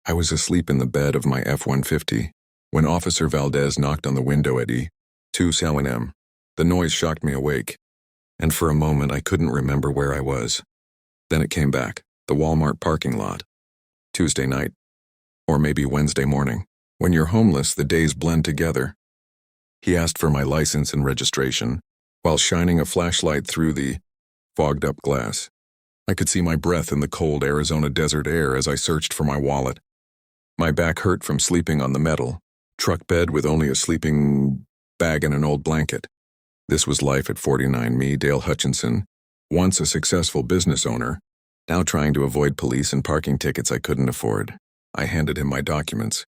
I was asleep in the bed of my F-150 when Officer Valdez knocked on the window at E2-7M. The noise shocked me awake, and for a moment I couldn't remember where I was. Then it came back, the Walmart parking lot. Tuesday night, or maybe Wednesday morning. When you're homeless, the days blend together. He asked for my license and registration, while shining a flashlight through the fogged-up glass. I could see my breath in the cold Arizona desert air as I searched for my wallet. My back hurt from sleeping on the metal truck bed with only a sleeping bag and an old blanket. This was life at 49, me, Dale Hutchinson, once a successful business owner, now trying to avoid police and parking tickets I couldn't afford. I handed him my documents,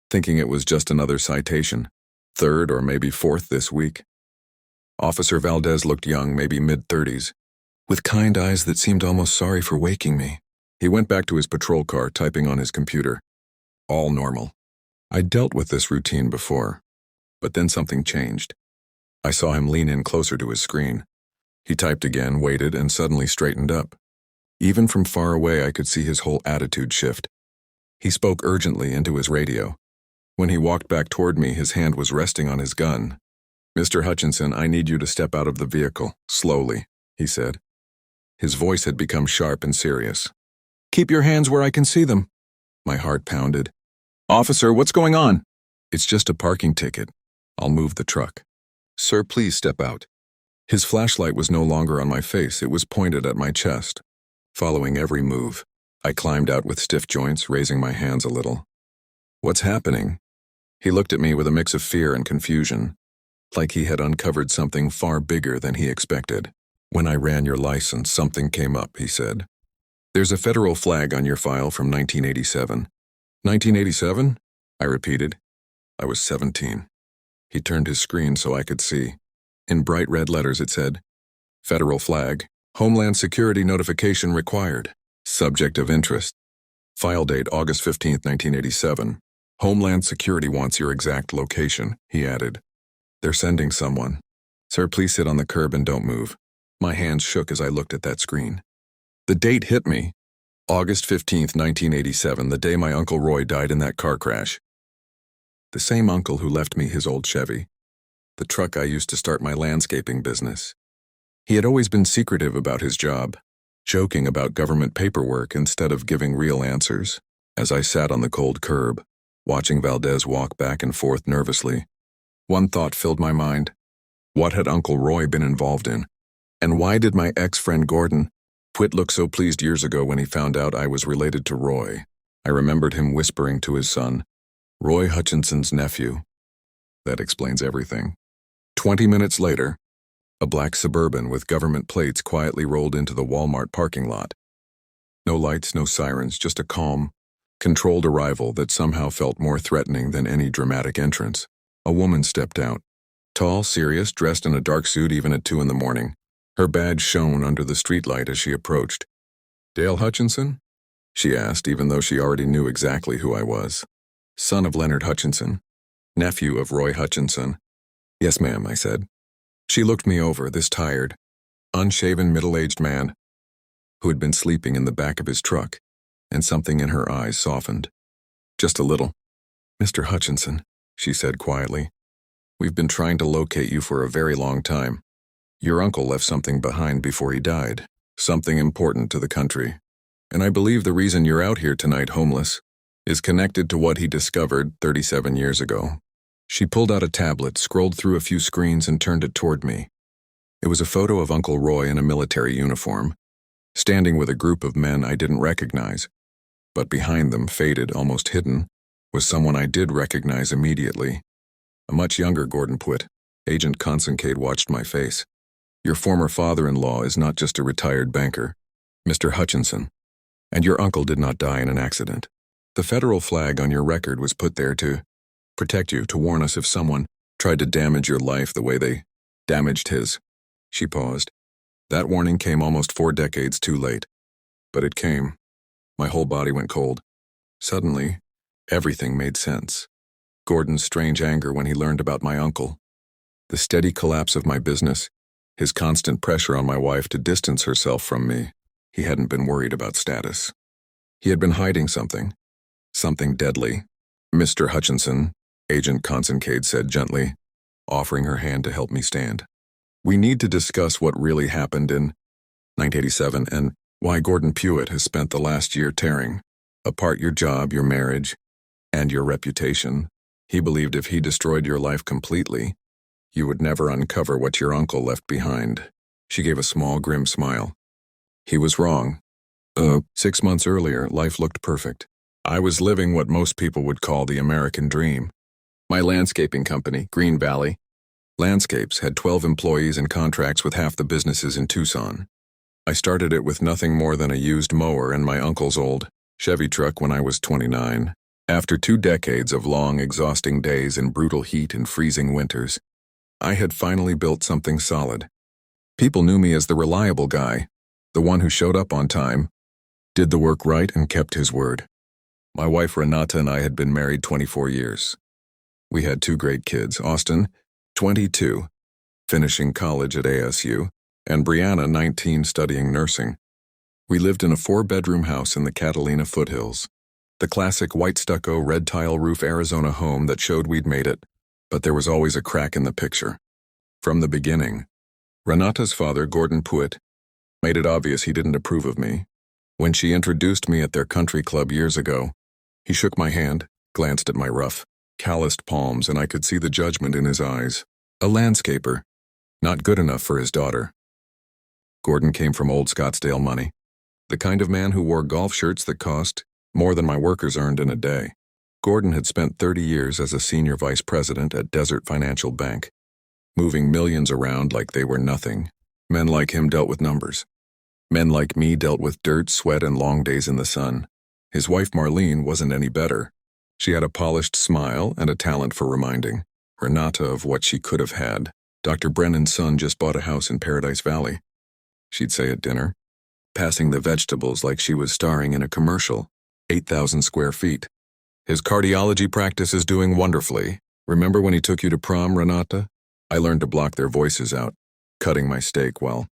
thinking it was just another citation, third or maybe fourth this week. Officer Valdez looked young, maybe mid-30s, with kind eyes that seemed almost sorry for waking me. He went back to his patrol car, typing on his computer. All normal. I'd dealt with this routine before, but then something changed. I saw him lean in closer to his screen. He typed again, waited, and suddenly straightened up. Even from far away, I could see his whole attitude shift. He spoke urgently into his radio. When he walked back toward me, his hand was resting on his gun. "Mr. Hutchinson, I need you to step out of the vehicle, slowly," he said. His voice had become sharp and serious. "Keep your hands where I can see them." My heart pounded. "Officer, what's going on?" "It's just a parking ticket. I'll move the truck." "Sir, please step out." His flashlight was no longer on my face, it was pointed at my chest. Following every move, I climbed out with stiff joints, raising my hands a little. "What's happening?" He looked at me with a mix of fear and confusion, like he had uncovered something far bigger than he expected. "When I ran your license, something came up," he said. "There's a federal flag on your file from 1987. 1987? I repeated. I was 17. He turned his screen so I could see. In bright red letters it said, "Federal flag, Homeland Security notification required. Subject of interest. File date August 15, 1987. Homeland Security wants your exact location," he added. "They're sending someone. Sir, please sit on the curb and don't move." My hands shook as I looked at that screen. The date hit me. August 15, 1987, the day my Uncle Roy died in that car crash. The same uncle who left me his old Chevy, the truck I used to start my landscaping business. He had always been secretive about his job, joking about government paperwork instead of giving real answers. As I sat on the cold curb, watching Valdez walk back and forth nervously, one thought filled my mind. What had Uncle Roy been involved in? And why did my ex-friend Gordon Pwitt look so pleased years ago when he found out I was related to Roy? I remembered him whispering to his son, "Roy Hutchinson's nephew." That explains everything. 20 minutes later, a black Suburban with government plates quietly rolled into the Walmart parking lot. No lights, no sirens, just a calm, controlled arrival that somehow felt more threatening than any dramatic entrance. A woman stepped out. Tall, serious, dressed in a dark suit even at 2 in the morning. Her badge shone under the streetlight as she approached. "Dale Hutchinson?" she asked, even though she already knew exactly who I was. "Son of Leonard Hutchinson. Nephew of Roy Hutchinson." "Yes, ma'am," I said. She looked me over, this tired, unshaven middle-aged man who had been sleeping in the back of his truck, and something in her eyes softened. "Just a little." "Mr. Hutchinson," she said quietly, "we've been trying to locate you for a very long time. Your uncle left something behind before he died, something important to the country. And I believe the reason you're out here tonight homeless is connected to what he discovered 37 years ago." She pulled out a tablet, scrolled through a few screens, and turned it toward me. It was a photo of Uncle Roy in a military uniform, standing with a group of men I didn't recognize. But behind them, faded, almost hidden, was someone I did recognize immediately. A much younger Gordon Pwitt. Agent Consincade watched my face. "Your former father-in-law is not just a retired banker, Mr. Hutchinson, and your uncle did not die in an accident. The federal flag on your record was put there to protect you, to warn us if someone tried to damage your life the way they damaged his." She paused. "That warning came almost 4 decades too late. But it came." My whole body went cold. Suddenly, everything made sense. Gordon's strange anger when he learned about my uncle, the steady collapse of my business, his constant pressure on my wife to distance herself from me. He hadn't been worried about status. He had been hiding something Something deadly. Mr. Hutchinson, Agent Consincade said gently, offering her hand to help me stand. We need to discuss what really happened in 1987 and why Gordon Pewitt has spent the last year tearing apart your job, your marriage, and your reputation. He believed if he destroyed your life completely, you would never uncover what your uncle left behind. She gave a small, grim smile. He was wrong. 6 months earlier, life looked perfect. I was living what most people would call the American dream. My landscaping company, Green Valley Landscapes, had 12 employees and contracts with half the businesses in Tucson. I started it with nothing more than a used mower and my uncle's old Chevy truck when I was 29. After 2 decades of long, exhausting days in brutal heat and freezing winters, I had finally built something solid. People knew me as the reliable guy, the one who showed up on time, did the work right, and kept his word. My wife Renata and I had been married 24 years. We had 2 great kids, Austin, 22, finishing college at ASU, and Brianna, 19, studying nursing. We lived in a 4-bedroom house in the Catalina foothills. The classic white stucco, red tile roof Arizona home that showed we'd made it, but there was always a crack in the picture. From the beginning, Renata's father, Gordon Pewitt, made it obvious he didn't approve of me. When she introduced me at their country club years ago, he shook my hand, glanced at my rough, calloused palms, and I could see the judgment in his eyes. A landscaper, not good enough for his daughter. Gordon came from old Scottsdale money, the kind of man who wore golf shirts that cost more than my workers earned in a day. Gordon had spent 30 years as a senior vice president at Desert Financial Bank, moving millions around like they were nothing. Men like him dealt with numbers. Men like me dealt with dirt, sweat, and long days in the sun. His wife Marlene wasn't any better. She had a polished smile and a talent for reminding Renata of what she could have had. Dr. Brennan's son just bought a house in Paradise Valley, she'd say at dinner, passing the vegetables like she was starring in a commercial. 8,000 square feet. His cardiology practice is doing wonderfully. Remember when he took you to prom, Renata? I learned to block their voices out, cutting my steak while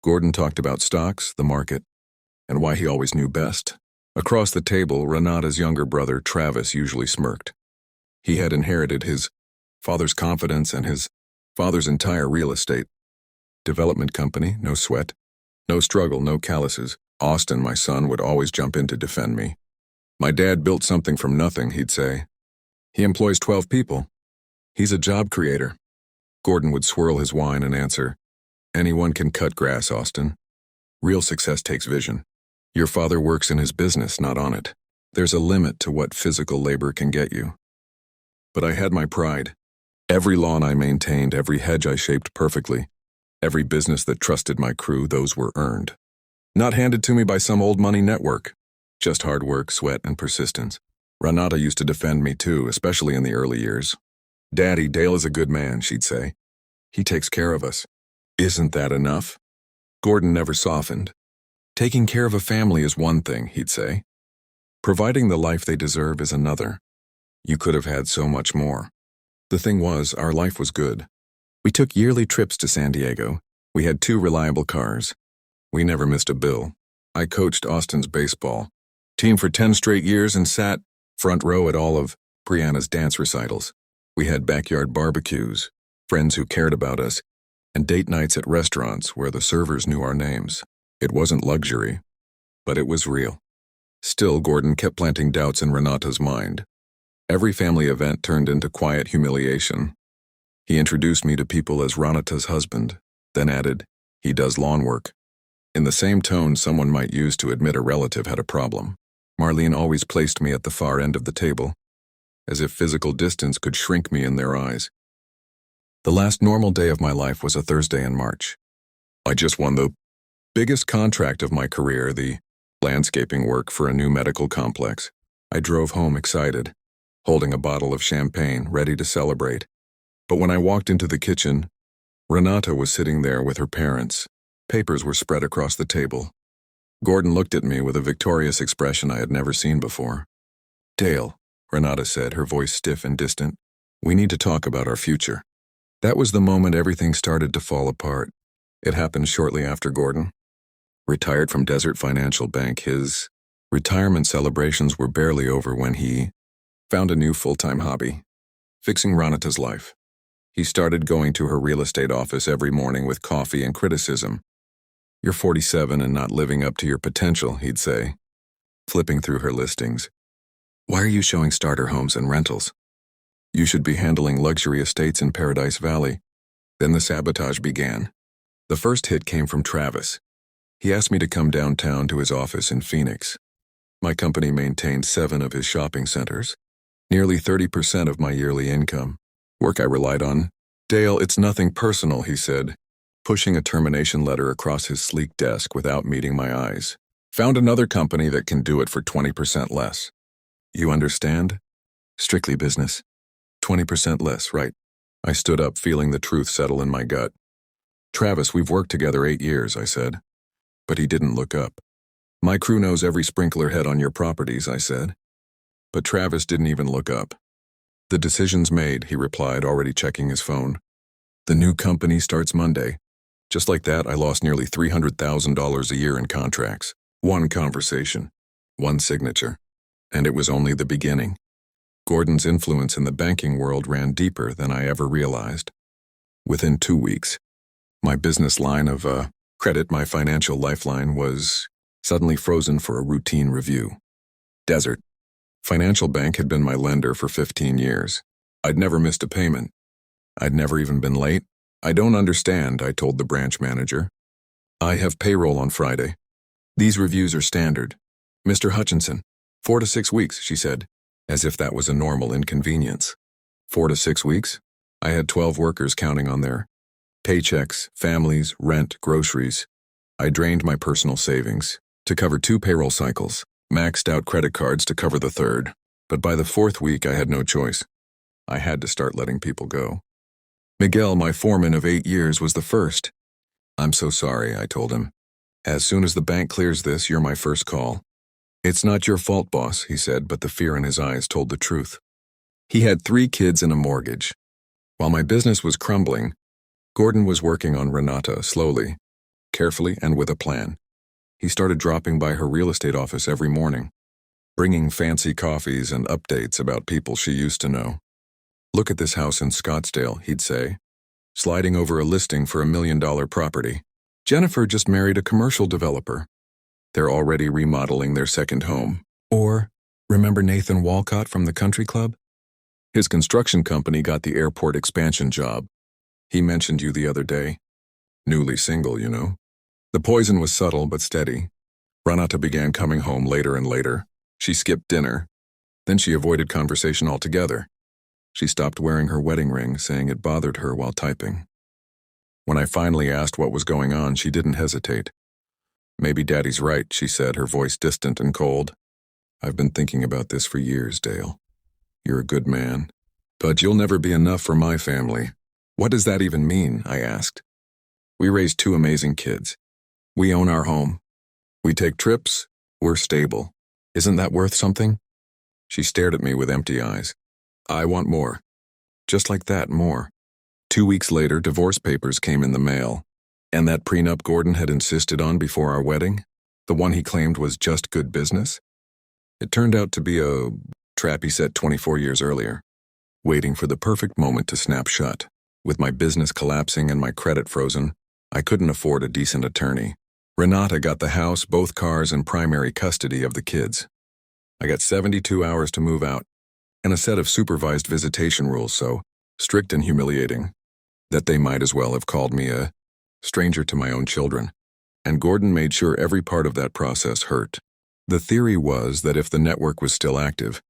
Gordon talked about stocks, the market, and why he always knew best. Across the table, Renata's younger brother, Travis, usually smirked. He had inherited his father's confidence and his father's entire real estate development company. No sweat, no struggle, no calluses. Austin, my son, would always jump in to defend me. My dad built something from nothing, he'd say. He employs 12 people. He's a job creator. Gordon would swirl his wine and answer, anyone can cut grass, Austin. Real success takes vision. Your father works in his business, not on it. There's a limit to what physical labor can get you. But I had my pride. Every lawn I maintained, every hedge I shaped perfectly, every business that trusted my crew, those were earned. Not handed to me by some old money network. Just hard work, sweat, and persistence. Renata used to defend me too, especially in the early years. Daddy, Dale is a good man, she'd say. He takes care of us. Isn't that enough? Gordon never softened. Taking care of a family is one thing, he'd say. Providing the life they deserve is another. You could have had so much more. The thing was, our life was good. We took yearly trips to San Diego. We had 2 reliable cars. We never missed a bill. I coached Austin's baseball team for 10 straight years and sat front row at all of Brianna's dance recitals. We had backyard barbecues, friends who cared about us, and date nights at restaurants where the servers knew our names. It wasn't luxury, but it was real. Still, Gordon kept planting doubts in Renata's mind. Every family event turned into quiet humiliation. He introduced me to people as Renata's husband, then added, he does lawn work. In the same tone someone might use to admit a relative had a problem. Marlene always placed me at the far end of the table, as if physical distance could shrink me in their eyes. The last normal day of my life was a Thursday in March. I just won the biggest contract of my career, the landscaping work for a new medical complex. I drove home excited, holding a bottle of champagne, ready to celebrate. But when I walked into the kitchen, Renata was sitting there with her parents. Papers were spread across the table. Gordon looked at me with a victorious expression I had never seen before. Dale, Renata said, her voice stiff and distant, we need to talk about our future. That was the moment everything started to fall apart. It happened shortly after Gordon retired from Desert Financial Bank. His Retirement celebrations were barely over when he found a new full-time hobby, fixing Ranata's life. He started going to her real estate office every morning with coffee and criticism. "You're 47 and not living up to your potential," he'd say, flipping through her listings. "Why are you showing starter homes and rentals? You should be handling luxury estates in Paradise Valley." Then the sabotage began. The first hit came from Travis. He asked me to come downtown to his office in Phoenix. My company maintained 7 of his shopping centers, nearly 30% of my yearly income. Work I relied on. "Dale, it's nothing personal," he said, pushing a termination letter across his sleek desk without meeting my eyes. "Found another company that can do it for 20% less. You understand? Strictly business. 20% less, right?" I stood up, feeling the truth settle in my gut. "Travis, we've worked together 8 years," I said. But he didn't look up. "My crew knows every sprinkler head on your properties," I said. But Travis didn't even look up. "The decision's made," he replied, already checking his phone. "The new company starts Monday." Just like that, I lost nearly $300,000 a year in contracts. One conversation, one signature. And it was only the beginning. Gordon's influence in the banking world ran deeper than I ever realized. Within 2 weeks, my business line of credit, my financial lifeline, was suddenly frozen for a routine review. Desert. Financial Bank had been my lender for 15 years. I'd never missed a payment. I'd never even been late. "I don't understand," I told the branch manager. "I have payroll on Friday. These reviews are standard." "Mr. Hutchinson, 4 to 6 weeks, she said, as if that was a normal inconvenience. 4 to 6 weeks? I had 12 workers counting on their paychecks, families, rent, groceries. I drained my personal savings to cover 2 payroll cycles, maxed out credit cards to cover the third. But by the 4th week, I had no choice. I had to start letting people go. Miguel, my foreman of 8 years, was the first. "I'm so sorry," I told him. "As soon as the bank clears this, you're my first call." "It's not your fault, boss," he said, but the fear in his eyes told the truth. He had 3 kids and a mortgage. While my business was crumbling, Gordon was working on Renata slowly, carefully, and with a plan. He started dropping by her real estate office every morning, bringing fancy coffees and updates about people she used to know. "Look at this house in Scottsdale," he'd say, sliding over a listing for $1 million property. "Jennifer just married a commercial developer. They're already remodeling their second home." Or, "Remember Nathan Walcott from the country club? His construction company got the airport expansion job. He mentioned you the other day. Newly single, you know." The poison was subtle but steady. Renata began coming home later and later. She skipped dinner. Then she avoided conversation altogether. She stopped wearing her wedding ring, saying it bothered her while typing. When I finally asked what was going on, she didn't hesitate. "Maybe Daddy's right," she said, her voice distant and cold. "I've been thinking about this for years, Dale. You're a good man. But you'll never be enough for my family." "What does that even mean?" I asked. "We raised 2 amazing kids. We own our home. We take trips. We're stable. Isn't that worth something?" She stared at me with empty eyes. "I want more." Just like that, more. 2 weeks later, divorce papers came in the mail. And that prenup Gordon had insisted on before our wedding, the one he claimed was just good business, it turned out to be a trap he set 24 years earlier, waiting for the perfect moment to snap shut. With my business collapsing and my credit frozen, I couldn't afford a decent attorney. Renata got the house, both cars, and primary custody of the kids. I got 72 hours to move out, and a set of supervised visitation rules so strict and humiliating that they might as well have called me a stranger to my own children. And Gordon made sure every part of that process hurt. The theory was that if the network was still active,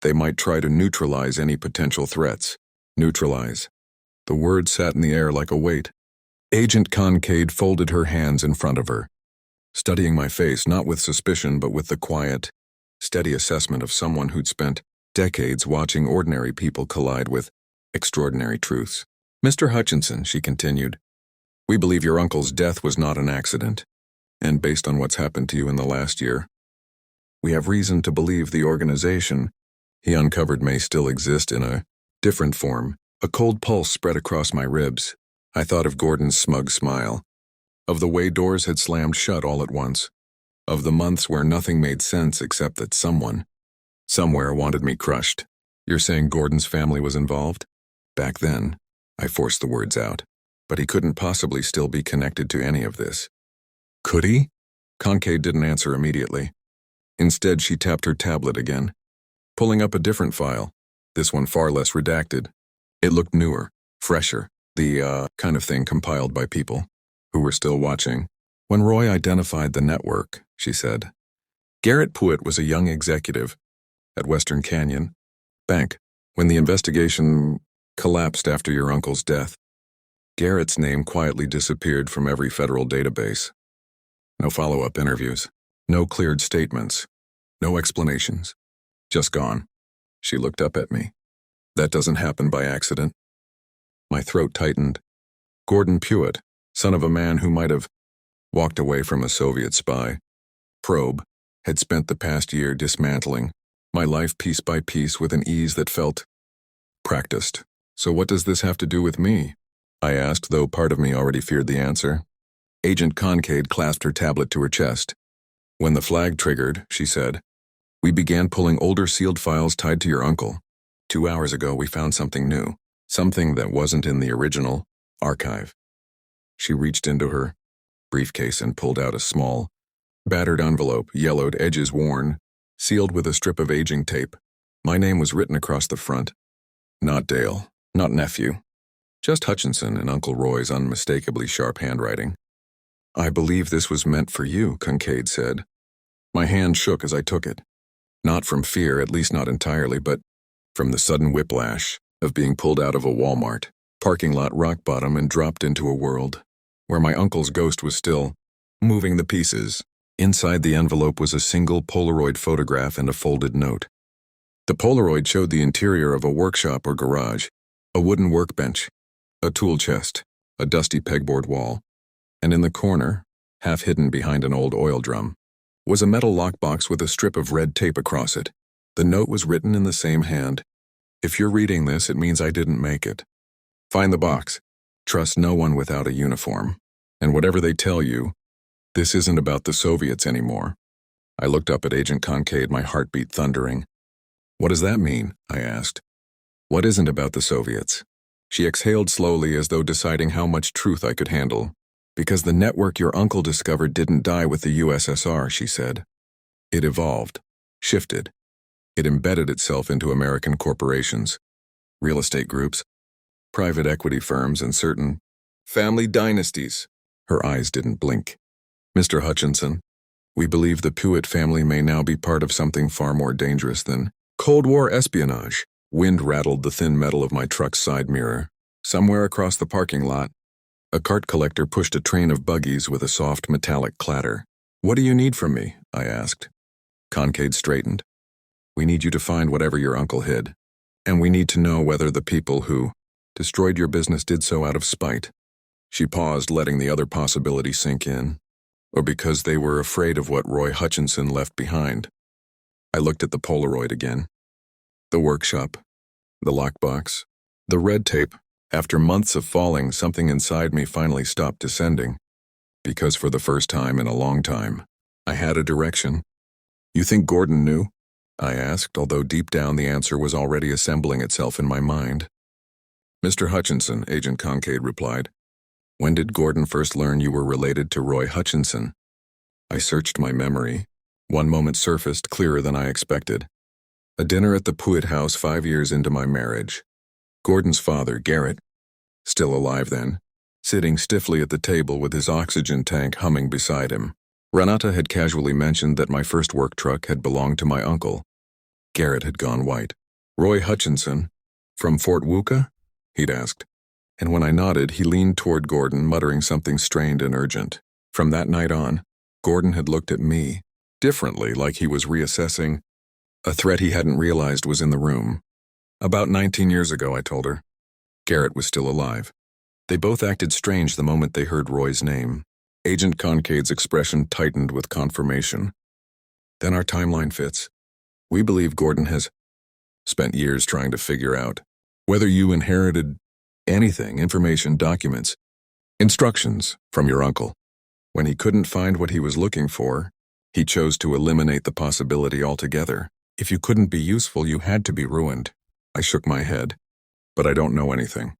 they might try to neutralize any potential threats. Neutralize. The word sat in the air like a weight. Agent Concade folded her hands in front of her, studying my face not with suspicion but with the quiet, steady assessment of someone who'd spent decades watching ordinary people collide with extraordinary truths. "Mr. Hutchinson," she continued, "we believe your uncle's death was not an accident, and based on what's happened to you in the last year, we have reason to believe the organization he uncovered may still exist in a different form." A cold pulse spread across my ribs. I thought of Gordon's smug smile, of the way doors had slammed shut all at once. of the months where nothing made sense except that someone, somewhere wanted me crushed. You're saying Gordon's family was involved? Back then, I forced the words out, but he couldn't possibly still be connected to any of this. Could he? Kincaid didn't answer immediately. Instead, she tapped her tablet again, pulling up a different file, this one far less redacted. It looked newer, fresher, the kind of thing compiled by people who were still watching. When Roy identified the network, she said, Garrett Pruitt was a young executive at Western Canyon Bank when the investigation collapsed after your uncle's death. Garrett's name quietly disappeared from every federal database. No follow-up interviews, no cleared statements, no explanations. Just gone. She looked up at me. That doesn't happen by accident. My throat tightened. Gordon Pruitt, son of a man who might have walked away from a Soviet spy probe, had spent the past year dismantling my life piece by piece with an ease that felt practiced. So what does this have to do with me? I asked, though part of me already feared the answer. Agent Kincaid clasped her tablet to her chest. When the flag triggered, she said, we began pulling older sealed files tied to your uncle. 2 hours ago, we found something new, something that wasn't in the original archive. She reached into her briefcase and pulled out a small, battered envelope, yellowed, edges worn, sealed with a strip of aging tape. My name was written across the front. Not Dale, not nephew. Just Hutchinson in Uncle Roy's unmistakably sharp handwriting. I believe this was meant for you, Kincaid said. My hand shook as I took it. Not from fear, at least not entirely, but from the sudden whiplash of being pulled out of a Walmart parking lot rock bottom and dropped into a world where my uncle's ghost was still moving the pieces. Inside the envelope was a single Polaroid photograph and a folded note. The Polaroid showed the interior of a workshop or garage, a wooden workbench, a tool chest, a dusty pegboard wall, and in the corner, half hidden behind an old oil drum, was a metal lockbox with a strip of red tape across it. The note was written in the same hand. If you're reading this, it means I didn't make it. Find the box. Trust no one without a uniform. And whatever they tell you, this isn't about the Soviets anymore. I looked up at Agent Kincaid, my heartbeat thundering. What does that mean? I asked. What isn't about the Soviets? She exhaled slowly as though deciding how much truth I could handle. Because the network your uncle discovered didn't die with the USSR, she said. It evolved, shifted. It embedded itself into American corporations, real estate groups, private equity firms, and certain family dynasties. Her eyes didn't blink. Mr. Hutchinson, we believe the Pruitt family may now be part of something far more dangerous than Cold War espionage. Wind rattled the thin metal of my truck's side mirror. Somewhere across the parking lot, a cart collector pushed a train of buggies with a soft metallic clatter. What do you need from me? I asked. Kincaid straightened. We need you to find whatever your uncle hid. And we need to know whether the people who destroyed your business did so out of spite. She paused, letting the other possibility sink in. Or because they were afraid of what Roy Hutchinson left behind. I looked at the Polaroid again. The workshop, the lockbox, the red tape. After months of falling, something inside me finally stopped descending. Because for the first time in a long time, I had a direction. You think Gordon knew? I asked, although deep down the answer was already assembling itself in my mind. Mr. Hutchinson, Agent Kincaid replied. When did Gordon first learn you were related to Roy Hutchinson? I searched my memory. One moment surfaced clearer than I expected. A dinner at the Pruitt house 5 years into my marriage. Gordon's father, Garrett, still alive then, sitting stiffly at the table with his oxygen tank humming beside him. Renata had casually mentioned that my first work truck had belonged to my uncle. Garrett had gone white. Roy Hutchinson, from Fort Wooka? He'd asked. And when I nodded, he leaned toward Gordon, muttering something strained and urgent. From that night on, Gordon had looked at me, differently, like he was reassessing a threat he hadn't realized was in the room. About 19 years ago, I told her. Garrett was still alive. They both acted strange the moment they heard Roy's name. Agent Kincaid's expression tightened with confirmation. Then our timeline fits. We believe Gordon has spent years trying to figure out whether you inherited anything, information, documents, instructions from your uncle. When he couldn't find what he was looking for, He chose to eliminate the possibility altogether. If you couldn't be useful, you had to be ruined. I shook my head. But I don't know anything.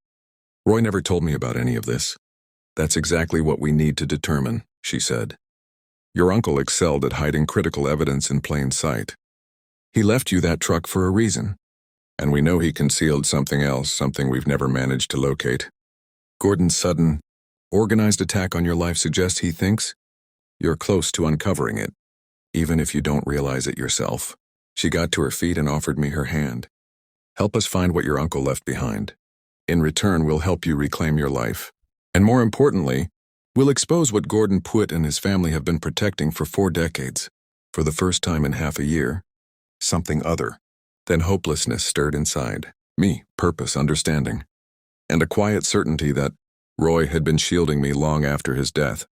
Roy never told me about any of this. That's exactly what we need to determine, she said. Your uncle excelled at hiding critical evidence in plain sight. He left you that truck for a reason. And we know he concealed something else, something we've never managed to locate. Gordon's sudden, organized attack on your life suggests he thinks you're close to uncovering it, even if you don't realize it yourself. She got to her feet and offered me her hand. Help us find what your uncle left behind. In return, we'll help you reclaim your life. And more importantly, we'll expose what Gordon Pwitt and his family have been protecting for 4 decades. For the first time in half a year, something other than hopelessness stirred inside me, purpose, understanding, and a quiet certainty that Roy had been shielding me long after his death.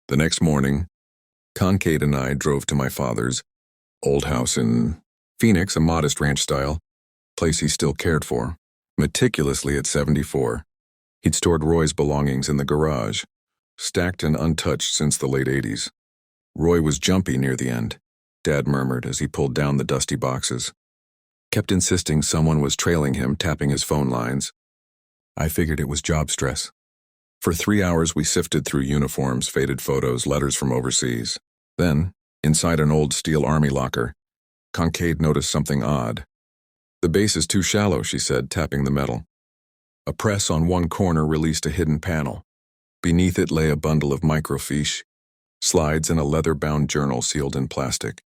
The next morning, Kincaid and I drove to my father's old house in Phoenix, a modest ranch-style place he still cared for. Meticulously at 74, he'd stored Roy's belongings in the garage, stacked and untouched since the late 80s. Roy was jumpy near the end, Dad murmured as he pulled down the dusty boxes. Kept insisting someone was trailing him, tapping his phone lines. I figured it was job stress. For 3 hours we sifted through uniforms, faded photos, letters from overseas. Then, inside an old steel army locker, Kincaid noticed something odd. The base is too shallow, she said, tapping the metal. A press on one corner released a hidden panel. Beneath it lay a bundle of microfiche, slides, and a leather-bound journal sealed in plastic.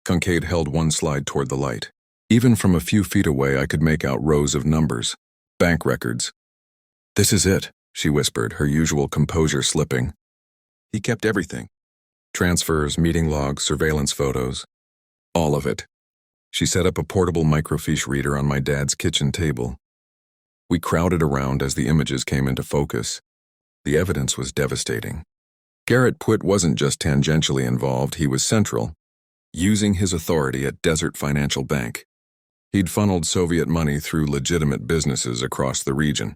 Kincaid held one slide toward the light. Even from a few feet away, I could make out rows of numbers, bank records. This is it, she whispered, her usual composure slipping. He kept everything. Transfers, meeting logs, surveillance photos. All of it. She set up a portable microfiche reader on my dad's kitchen table. We crowded around as the images came into focus. The evidence was devastating. Garrett Pwitt wasn't just tangentially involved, he was central, using his authority at Desert Financial Bank. He'd funneled Soviet money through legitimate businesses across the region.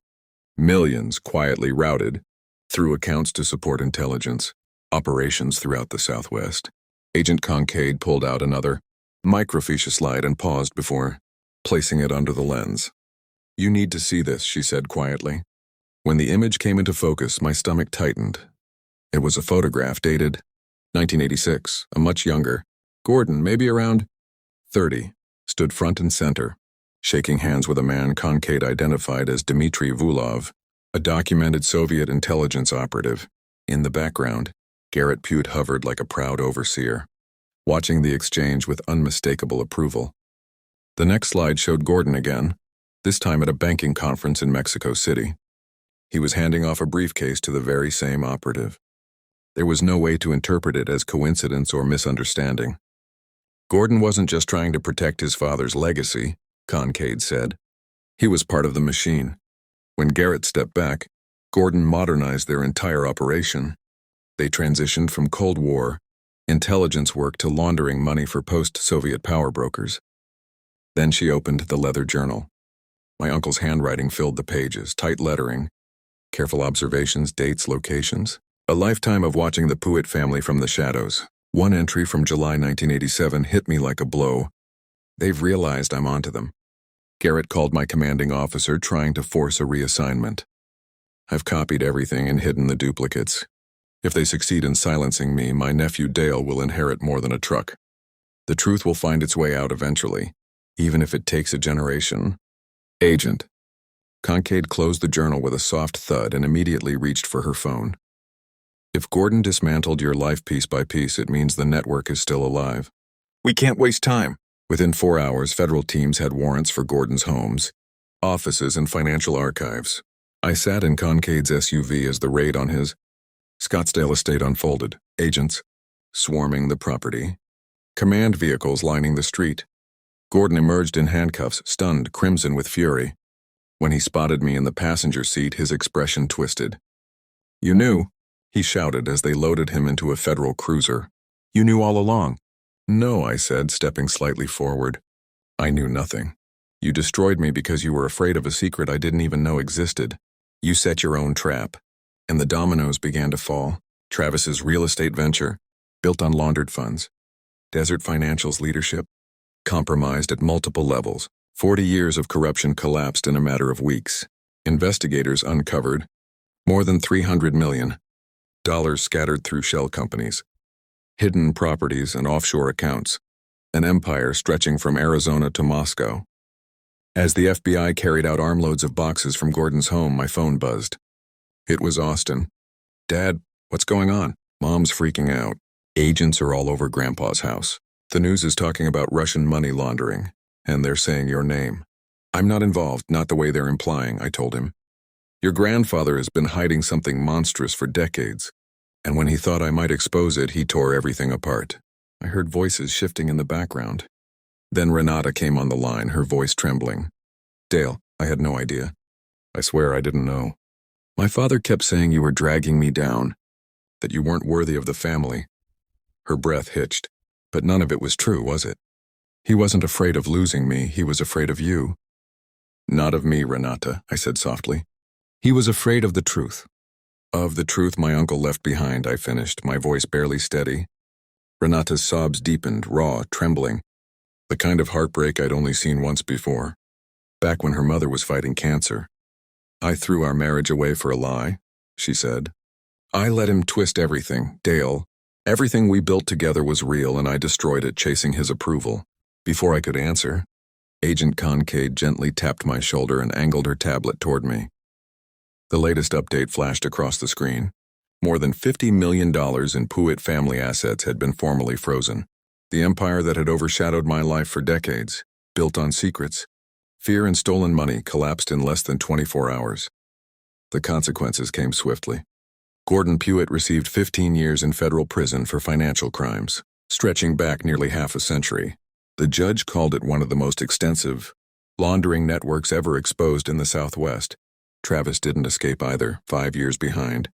Millions quietly routed through accounts to support intelligence operations throughout the Southwest. Agent Kincaid pulled out another microfiche slide and paused before placing it under the lens. You need to see this, she said quietly. When the image came into focus, my stomach tightened. It was a photograph dated 1986, a much younger Gordon, maybe around 30, stood front and center, shaking hands with a man Kincaid identified as Dmitry Vulov, a documented Soviet intelligence operative. In the background, Garrett Pwitt hovered like a proud overseer, watching the exchange with unmistakable approval. The next slide showed Gordon again, this time at a banking conference in Mexico City. He was handing off a briefcase to the very same operative. There was no way to interpret it as coincidence or misunderstanding. Gordon wasn't just trying to protect his father's legacy, Kincaid said. He was part of the machine. When Garrett stepped back, Gordon modernized their entire operation. They transitioned from Cold War intelligence work to laundering money for post-Soviet power brokers. Then she opened the leather journal. My uncle's handwriting filled the pages, tight lettering, careful observations, dates, locations. A lifetime of watching the Pwitt family from the shadows. One entry from July 1987 hit me like a blow. They've realized I'm onto them. Garrett called my commanding officer, trying to force a reassignment. I've copied everything and hidden the duplicates. If they succeed in silencing me, my nephew Dale will inherit more than a truck. The truth will find its way out eventually, even if it takes a generation. Agent. Kincaid closed the journal with a soft thud and immediately reached for her phone. If Gordon dismantled your life piece by piece, it means the network is still alive. We can't waste time. Within 4 hours, federal teams had warrants for Gordon's homes, offices, and financial archives. I sat in Kincaid's SUV as the raid on his Scottsdale estate unfolded. Agents swarming the property. Command vehicles lining the street. Gordon emerged in handcuffs, stunned, crimson with fury. When he spotted me in the passenger seat, his expression twisted. You knew, he shouted as they loaded him into a federal cruiser. You knew all along. No, I said, stepping slightly forward. I knew nothing. You destroyed me because you were afraid of a secret I didn't even know existed. You set your own trap. And the dominoes began to fall. Travis's real estate venture, built on laundered funds. Desert Financial's leadership, compromised at multiple levels. 40 years of corruption collapsed in a matter of weeks. Investigators uncovered more than $300 million scattered through shell companies, hidden properties and offshore accounts, an empire stretching from Arizona to Moscow. As the FBI carried out armloads of boxes from Gordon's home, my phone buzzed. It was Austin. "Dad, what's going on?" "Mom's freaking out. Agents are all over Grandpa's house. The news is talking about Russian money laundering, and they're saying your name." "I'm not involved, not the way they're implying," I told him. "Your grandfather has been hiding something monstrous for decades, and when he thought I might expose it, he tore everything apart." I heard voices shifting in the background. Then Renata came on the line, her voice trembling. "Dale, I had no idea. I swear I didn't know. My father kept saying you were dragging me down, that you weren't worthy of the family." Her breath hitched, but none of it was true, was it? "He wasn't afraid of losing me, he was afraid of you." "Not of me, Renata," I said softly. "He was afraid of the truth." "Of the truth my uncle left behind," I finished, my voice barely steady. Renata's sobs deepened, raw, trembling, the kind of heartbreak I'd only seen once before, back when her mother was fighting cancer. "I threw our marriage away for a lie," she said. "I let him twist everything, Dale. Everything we built together was real, and I destroyed it, chasing his approval." Before I could answer, Agent Concade gently tapped my shoulder and angled her tablet toward me. The latest update flashed across the screen. More than $50 million in Puit family assets had been formally frozen. The empire that had overshadowed my life for decades, built on secrets, fear and stolen money, collapsed in less than 24 hours. The consequences came swiftly. Gordon Puit received 15 years in federal prison for financial crimes, stretching back nearly half a century. The judge called it one of the most extensive laundering networks ever exposed in the Southwest. Travis didn't escape either, 5 years behind.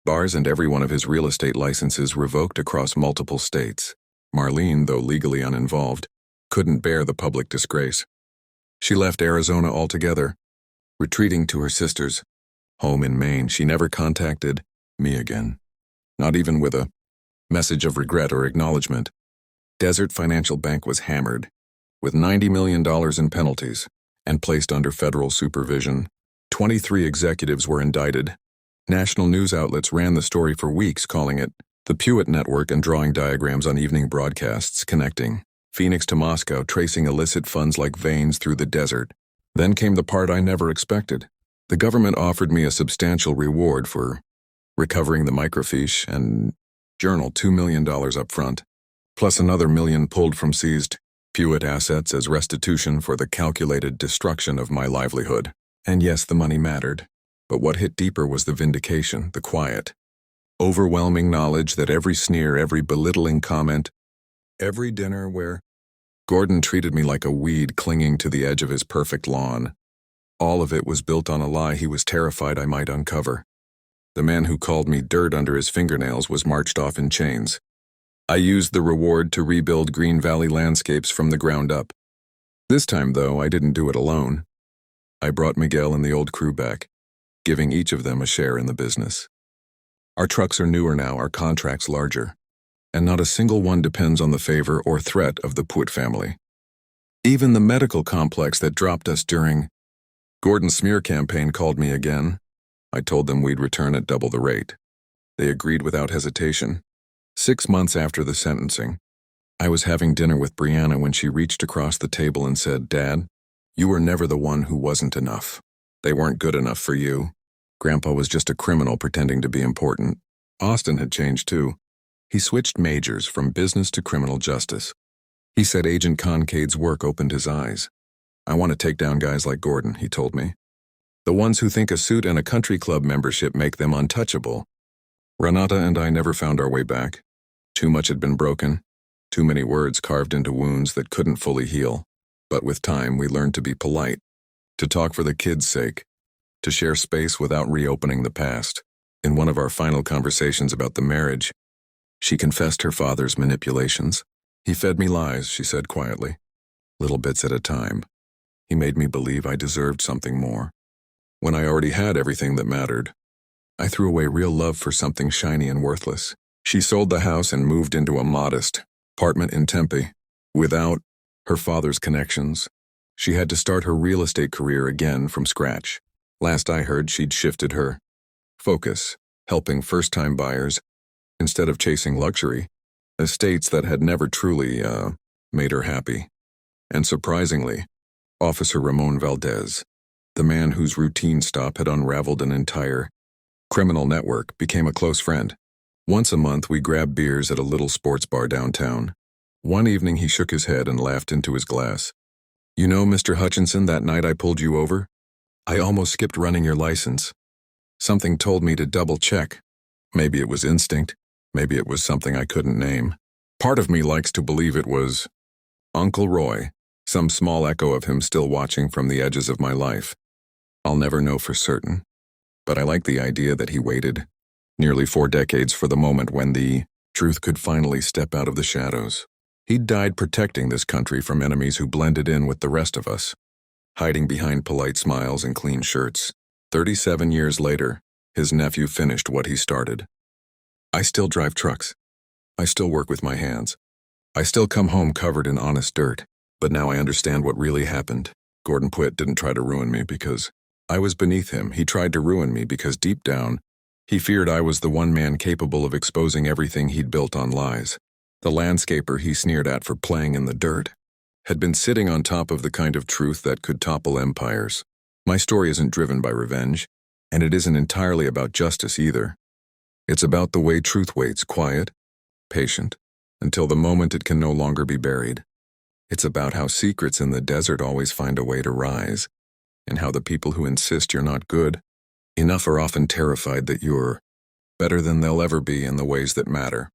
Bars and every one of his real estate licenses revoked across multiple states. Marlene, though legally uninvolved, couldn't bear the public disgrace. She left Arizona altogether, retreating to her sister's home in Maine. She never contacted me again, not even with a message of regret or acknowledgement. Desert Financial Bank was hammered, with $90 million in penalties, and placed under federal supervision. 23 executives were indicted. National news outlets ran the story for weeks, calling it the Puit Network and drawing diagrams on evening broadcasts connecting Phoenix to Moscow, tracing illicit funds like veins through the desert. Then came the part I never expected. The government offered me a substantial reward for recovering the microfiche and journal, $2 million up front, plus another $1 million pulled from seized Puit assets as restitution for the calculated destruction of my livelihood. And yes, the money mattered. But what hit deeper was the vindication, the quiet, overwhelming knowledge that every sneer, every belittling comment, every dinner where Gordon treated me like a weed clinging to the edge of his perfect lawn, all of it was built on a lie he was terrified I might uncover. The man who called me dirt under his fingernails was marched off in chains. I used the reward to rebuild Green Valley landscapes from the ground up. This time, though, I didn't do it alone. I brought Miguel and the old crew back, giving each of them a share in the business. Our trucks are newer now, our contracts larger, and not a single one depends on the favor or threat of the Puit family. Even the medical complex that dropped us during Gordon's smear campaign called me again. I told them we'd return at double the rate. They agreed without hesitation. 6 months after the sentencing, I was having dinner with Brianna when she reached across the table and said, "Dad, you were never the one who wasn't enough. They weren't good enough for you. Grandpa was just a criminal pretending to be important." Austin had changed too. He switched majors from business to criminal justice. He said Agent Concade's work opened his eyes. "I want to take down guys like Gordon," he told me. "The ones who think a suit and a country club membership make them untouchable." Renata and I never found our way back. Too much had been broken, too many words carved into wounds that couldn't fully heal. But with time, we learned to be polite, to talk for the kids' sake, to share space without reopening the past. In one of our final conversations about the marriage, she confessed her father's manipulations. "He fed me lies," she said quietly, "little bits at a time. He made me believe I deserved something more, when I already had everything that mattered. I threw away real love for something shiny and worthless." She sold the house and moved into a modest apartment in Tempe. Without her father's connections, she had to start her real estate career again from scratch. Last I heard, she'd shifted her focus, helping first-time buyers instead of chasing luxury estates that had never truly made her happy. And surprisingly, Officer Ramon Valdez, the man whose routine stop had unraveled an entire criminal network, became a close friend. Once a month, we grabbed beers at a little sports bar downtown. One evening, he shook his head and laughed into his glass. "You know, Mr. Hutchinson, that night I pulled you over, I almost skipped running your license. Something told me to double-check. Maybe it was instinct. Maybe it was something I couldn't name. Part of me likes to believe it was Uncle Roy, some small echo of him still watching from the edges of my life. I'll never know for certain. But I like the idea that he waited nearly 4 decades for the moment when the truth could finally step out of the shadows. He'd died protecting this country from enemies who blended in with the rest of us, hiding behind polite smiles and clean shirts. 37 years later, his nephew finished what he started. I still drive trucks. I still work with my hands. I still come home covered in honest dirt. But now I understand what really happened. Gordon Puitt didn't try to ruin me because I was beneath him. He tried to ruin me because deep down, he feared I was the one man capable of exposing everything he'd built on lies. The landscaper he sneered at for playing in the dirt had been sitting on top of the kind of truth that could topple empires. My story isn't driven by revenge, and it isn't entirely about justice either. It's about the way truth waits, quiet, patient, until the moment it can no longer be buried. It's about how secrets in the desert always find a way to rise, and how the people who insist you're not good enough are often terrified that you're better than they'll ever be in the ways that matter.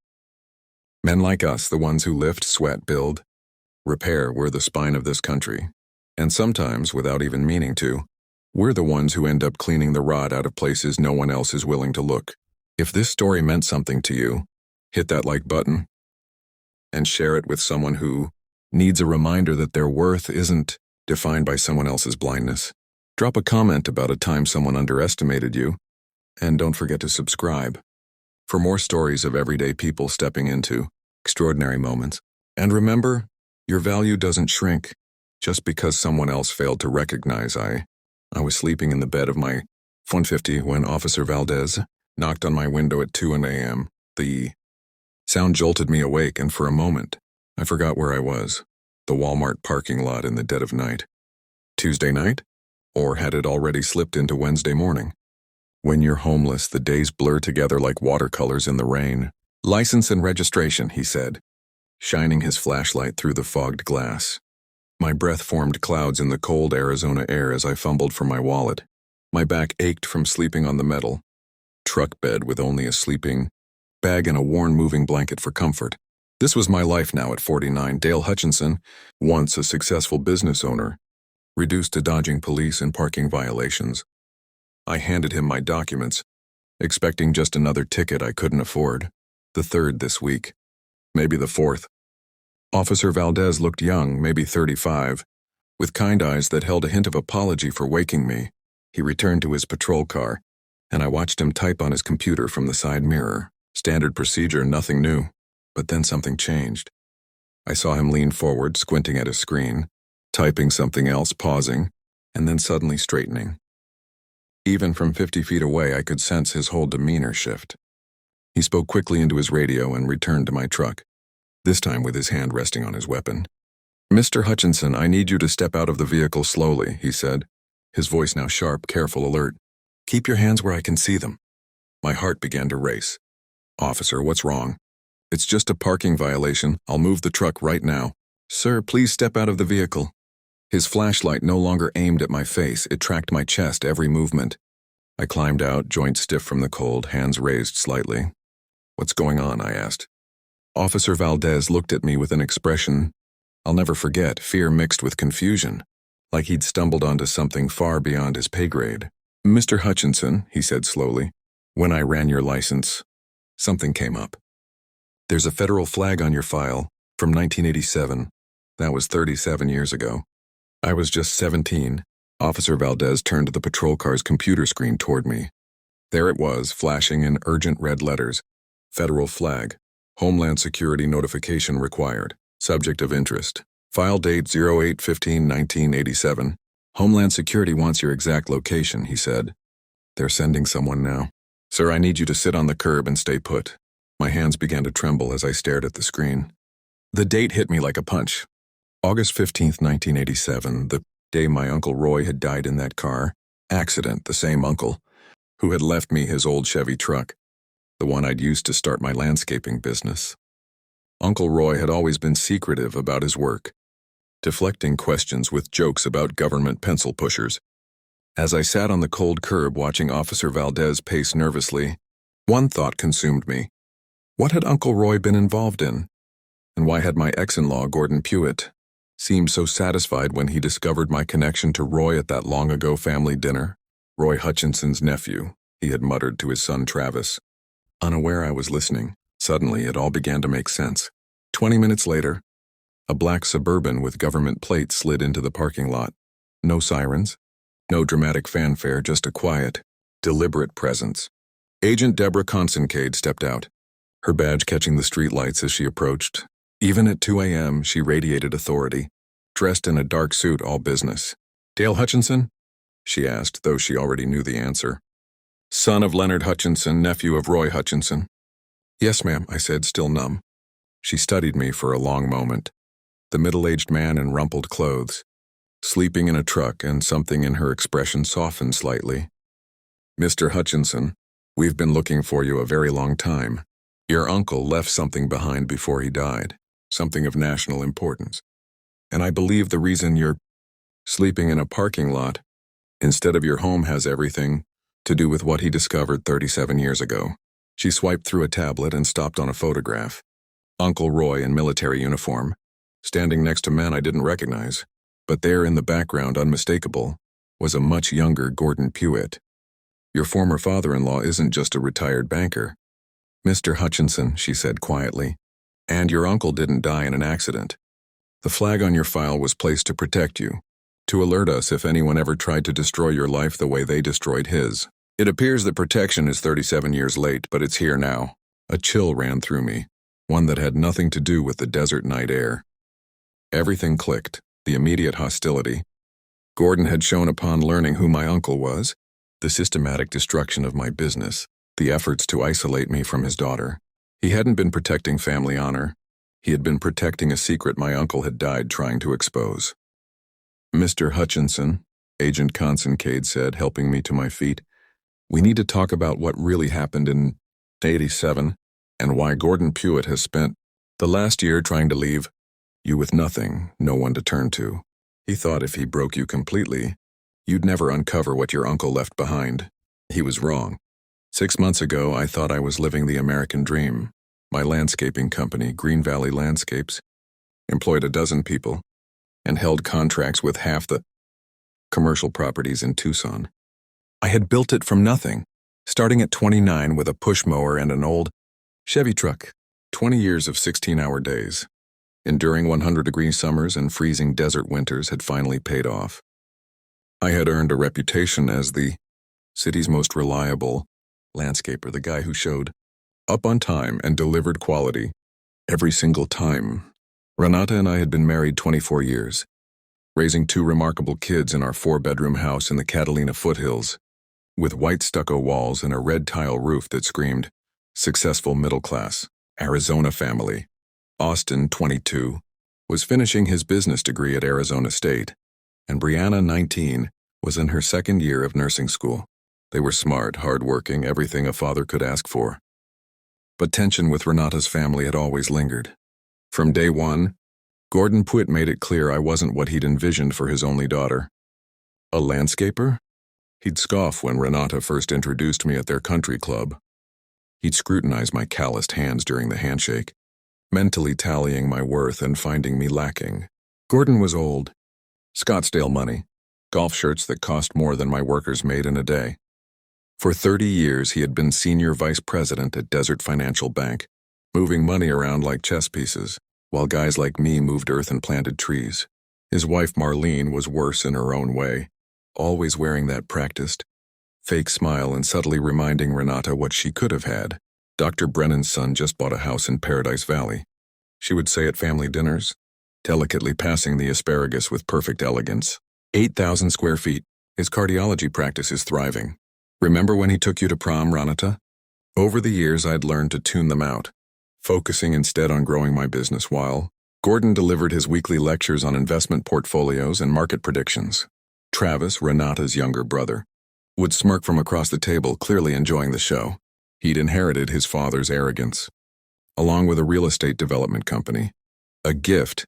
Men like us, the ones who lift, sweat, build, repair, we're the spine of this country. And sometimes, without even meaning to, we're the ones who end up cleaning the rot out of places no one else is willing to look. If this story meant something to you, hit that like button and share it with someone who needs a reminder that their worth isn't defined by someone else's blindness. Drop a comment about a time someone underestimated you, and don't forget to subscribe for more stories of everyday people stepping into extraordinary moments. And remember, your value doesn't shrink just because someone else failed to recognize. I was sleeping in the bed of my F-150 when Officer Valdez knocked on my window at 2 a.m. The sound jolted me awake, and for a moment, I forgot where I was. The Walmart parking lot in the dead of night. Tuesday night? Or had it already slipped into Wednesday morning? When you're homeless, the days blur together like watercolors in the rain. "License and registration," he said, shining his flashlight through the fogged glass. My breath formed clouds in the cold Arizona air as I fumbled for my wallet. My back ached from sleeping on the metal truck bed with only a sleeping bag and a worn moving blanket for comfort. This was my life now at 49. Dale Hutchinson, once a successful business owner, reduced to dodging police and parking violations. I handed him my documents, expecting just another ticket I couldn't afford. The 3rd this week. Maybe the 4th. Officer Valdez looked young, maybe 35, with kind eyes that held a hint of apology for waking me. He returned to his patrol car, and I watched him type on his computer from the side mirror. Standard procedure, nothing new. But then something changed. I saw him lean forward, squinting at his screen, typing something else, pausing, and then suddenly straightening. Even from 50 feet away, I could sense his whole demeanor shift. He spoke quickly into his radio and returned to my truck, this time with his hand resting on his weapon. "Mr. Hutchinson, I need you to step out of the vehicle slowly," he said, his voice now sharp, careful, alert. "Keep your hands where I can see them." My heart began to race. "Officer, what's wrong?" "It's just a parking violation. I'll move the truck right now." "Sir, please step out of the vehicle." His flashlight no longer aimed at my face. It tracked my chest, every movement. I climbed out, joints stiff from the cold, hands raised slightly. "What's going on?" I asked. Officer Valdez looked at me with an expression I'll never forget, fear mixed with confusion, like he'd stumbled onto something far beyond his pay grade. "Mr. Hutchinson," he said slowly, "when I ran your license, something came up. There's a federal flag on your file from 1987. That was 37 years ago. I was just 17. Officer Valdez turned the patrol car's computer screen toward me. There it was, flashing in urgent red letters. Federal flag. Homeland Security notification required. Subject of interest. File date 08/15/1987. Homeland Security wants your exact location, he said. They're sending someone now. Sir, I need you to sit on the curb and stay put. My hands began to tremble as I stared at the screen. The date hit me like a punch. August 15th, 1987, the day my Uncle Roy had died in that car accident, the same uncle who had left me his old Chevy truck, the one I'd used to start my landscaping business. Uncle Roy had always been secretive about his work, deflecting questions with jokes about government pencil pushers. As I sat on the cold curb watching Officer Valdez pace nervously, one thought consumed me. What had Uncle Roy been involved in? And why had my ex-in-law, Gordon Pewitt, seemed so satisfied when he discovered my connection to Roy at that long-ago family dinner? Roy Hutchinson's nephew, he had muttered to his son Travis. Unaware I was listening, suddenly it all began to make sense. 20 minutes later, a black Suburban with government plates slid into the parking lot. No sirens, no dramatic fanfare, just a quiet, deliberate presence. Agent Deborah Consincade stepped out, her badge catching the streetlights as she approached. Even at 2 a.m., she radiated authority, dressed in a dark suit, all business. Dale Hutchinson? She asked, though she already knew the answer. Son of Leonard Hutchinson, nephew of Roy Hutchinson. Yes, ma'am, I said, still numb. She studied me for a long moment. The middle-aged man in rumpled clothes, sleeping in a truck, and something in her expression softened slightly. Mr. Hutchinson, we've been looking for you a very long time. Your uncle left something behind before he died, something of national importance. And I believe the reason you're sleeping in a parking lot instead of your home has everything to do with what he discovered 37 years ago. She swiped through a tablet and stopped on a photograph. Uncle Roy in military uniform, standing next to men I didn't recognize, but there in the background, unmistakable, was a much younger Gordon Pewitt. Your former father-in-law isn't just a retired banker. Mr. Hutchinson, she said quietly, and your uncle didn't die in an accident. The flag on your file was placed to protect you, to alert us if anyone ever tried to destroy your life the way they destroyed his. It appears that protection is 37 years late, but it's here now. A chill ran through me, one that had nothing to do with the desert night air. Everything clicked, the immediate hostility. Gordon had shown upon learning who my uncle was, the systematic destruction of my business, the efforts to isolate me from his daughter. He hadn't been protecting family honor. He had been protecting a secret my uncle had died trying to expose. Mr. Hutchinson, Agent Consincade said, helping me to my feet, we need to talk about what really happened in 87 and why Gordon Pewitt has spent the last year trying to leave you with nothing, no one to turn to. He thought if he broke you completely, you'd never uncover what your uncle left behind. He was wrong. 6 months ago, I thought I was living the American dream. My landscaping company, Green Valley Landscapes, employed a dozen people and held contracts with half the commercial properties in Tucson. I had built it from nothing, starting at 29 with a push mower and an old Chevy truck. 20 years of 16-hour days, enduring 100-degree summers and freezing desert winters had finally paid off. I had earned a reputation as the city's most reliable landscaper, the guy who showed up on time and delivered quality every single time. Renata and I had been married 24 years, raising 2 remarkable kids in our 4-bedroom house in the Catalina foothills, with white stucco walls and a red tile roof that screamed, successful middle class, Arizona family. Austin, 22, was finishing his business degree at Arizona State, and Brianna, 19, was in her 2nd year of nursing school. They were smart, hard-working, everything a father could ask for. But tension with Renata's family had always lingered. From day one, Gordon Pewitt made it clear I wasn't what he'd envisioned for his only daughter. A landscaper? He'd scoff when Renata first introduced me at their country club. He'd scrutinize my calloused hands during the handshake, mentally tallying my worth and finding me lacking. Gordon was old. Scottsdale money, golf shirts that cost more than my workers made in a day. For 30 years, he had been senior vice president at Desert Financial Bank, moving money around like chess pieces, while guys like me moved earth and planted trees. His wife Marlene was worse in her own way, always wearing that practiced, fake smile and subtly reminding Renata what she could have had. Dr. Brennan's son just bought a house in Paradise Valley. She would say at family dinners, delicately passing the asparagus with perfect elegance. 8,000 square feet. His cardiology practice is thriving. Remember when he took you to prom, Ranata? Over the years, I'd learned to tune them out, focusing instead on growing my business while Gordon delivered his weekly lectures on investment portfolios and market predictions. Travis, Renata's younger brother, would smirk from across the table, clearly enjoying the show. He'd inherited his father's arrogance, along with a real estate development company, a gift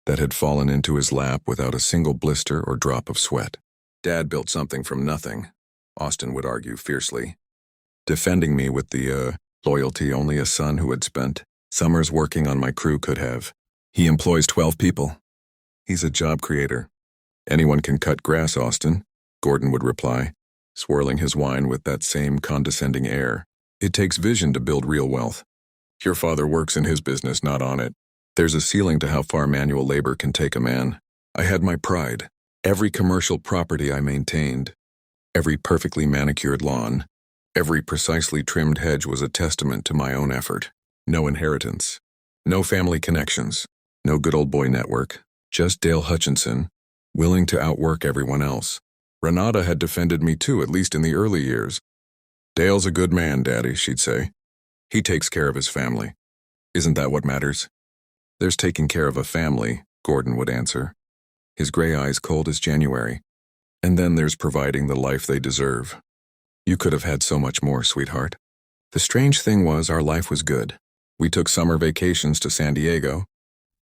that had fallen into his lap without a single blister or drop of sweat. Dad built something from nothing, Austin would argue fiercely, defending me with the loyalty only a son who had spent summers working on my crew could have. He employs 12 people. He's a job creator. Anyone can cut grass, Austin, Gordon would reply, swirling his wine with that same condescending air. It takes vision to build real wealth. Your father works in his business, not on it. There's a ceiling to how far manual labor can take a man. I had my pride. Every commercial property I maintained, every perfectly manicured lawn, every precisely trimmed hedge was a testament to my own effort. No inheritance, no family connections, no good old boy network, just Dale Hutchinson, willing to outwork everyone else. Renata had defended me too, at least in the early years. Dale's a good man, Daddy, she'd say. He takes care of his family. Isn't that what matters? There's taking care of a family, Gordon would answer, his gray eyes cold as January. And then there's providing the life they deserve. You could have had so much more, sweetheart. The strange thing was our life was good. We took summer vacations to San Diego,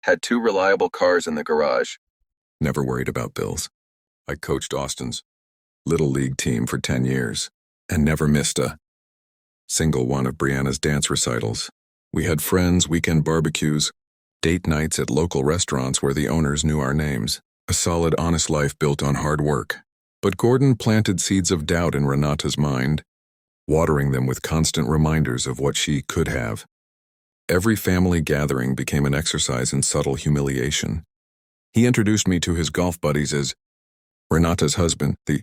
had 2 reliable cars in the garage, never worried about bills. I coached Austin's little league team for 10 years and never missed a single one of Brianna's dance recitals. We had friends, weekend barbecues, date nights at local restaurants where the owners knew our names. A solid, honest life built on hard work. But Gordon planted seeds of doubt in Renata's mind, watering them with constant reminders of what she could have. Every family gathering became an exercise in subtle humiliation. He introduced me to his golf buddies as Renata's husband, the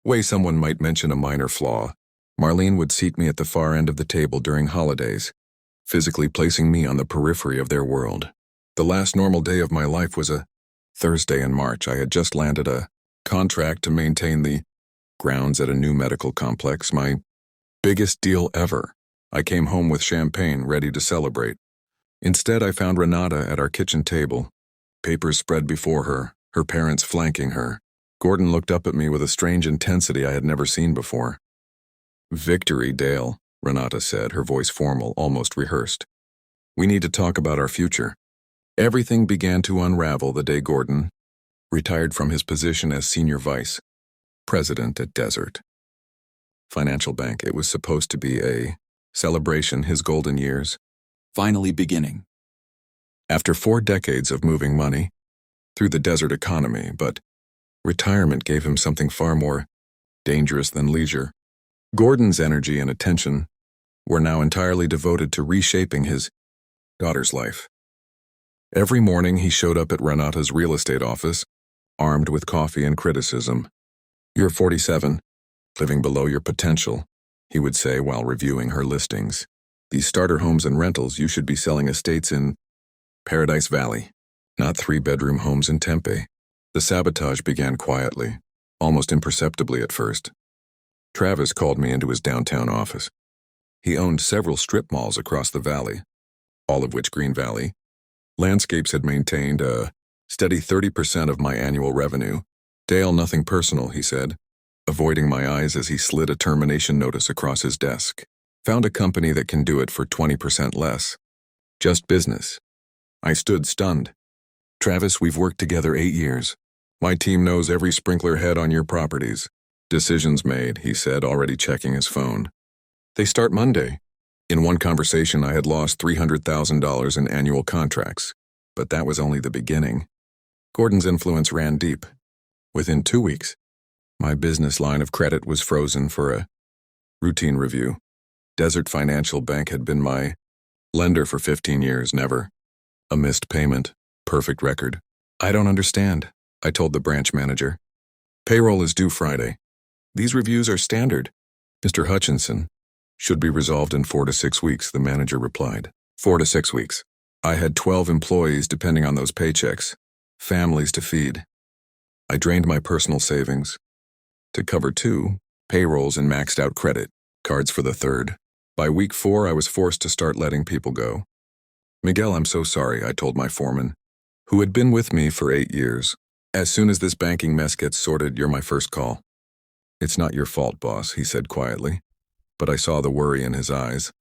way someone might mention a minor flaw. Marlene would seat me at the far end of the table during holidays, physically placing me on the periphery of their world. The last normal day of my life was a Thursday in March. I had just landed a contract to maintain the grounds at a new medical complex, my biggest deal ever. I came home with champagne, ready to celebrate. Instead, I found Renata at our kitchen table, papers spread before her, her parents flanking her. Gordon looked up at me with a strange intensity I had never seen before. "Victory, Dale," Renata said, her voice formal, almost rehearsed. "We need to talk about our future." Everything began to unravel the day Gordon retired from his position as senior vice president at Desert Financial Bank. It was supposed to be a celebration, his golden years finally beginning. After 4 decades of moving money through the desert economy, but retirement gave him something far more dangerous than leisure. Gordon's energy and attention were now entirely devoted to reshaping his daughter's life. Every morning he showed up at Renata's real estate office, armed with coffee and criticism. "You're 47, living below your potential," he would say while reviewing her listings. "These starter homes and rentals, you should be selling estates in Paradise Valley, not 3-bedroom homes in Tempe." The sabotage began quietly, almost imperceptibly at first. Travis called me into his downtown office. He owned several strip malls across the valley, all of which Green Valley Landscapes had maintained a steady 30% of my annual revenue. "Dale, nothing personal," he said, avoiding my eyes as he slid a termination notice across his desk. "Found a company that can do it for 20% less. Just business." I stood stunned. "Travis, we've worked together 8 years. My team knows every sprinkler head on your properties." "Decisions made," he said, already checking his phone. "They start Monday." In one conversation, I had lost $300,000 in annual contracts, but that was only the beginning. Gordon's influence ran deep. Within 2 weeks, my business line of credit was frozen for a routine review. Desert Financial Bank had been my lender for 15 years, never a missed payment, perfect record. "I don't understand," I told the branch manager. "Payroll is due Friday. These reviews are standard." "Mr. Hutchinson," Should be resolved in 4 to 6 weeks, the manager replied. 4 to 6 weeks. I had 12 employees depending on those paychecks, families to feed. I drained my personal savings to cover 2 payrolls and maxed out credit cards for the 3rd. By week 4, I was forced to start letting people go. Miguel, I'm so sorry, I told my foreman, who had been with me for 8 years. As soon as this banking mess gets sorted, you're my first call. It's not your fault, boss, he said quietly, but I saw the worry in his eyes.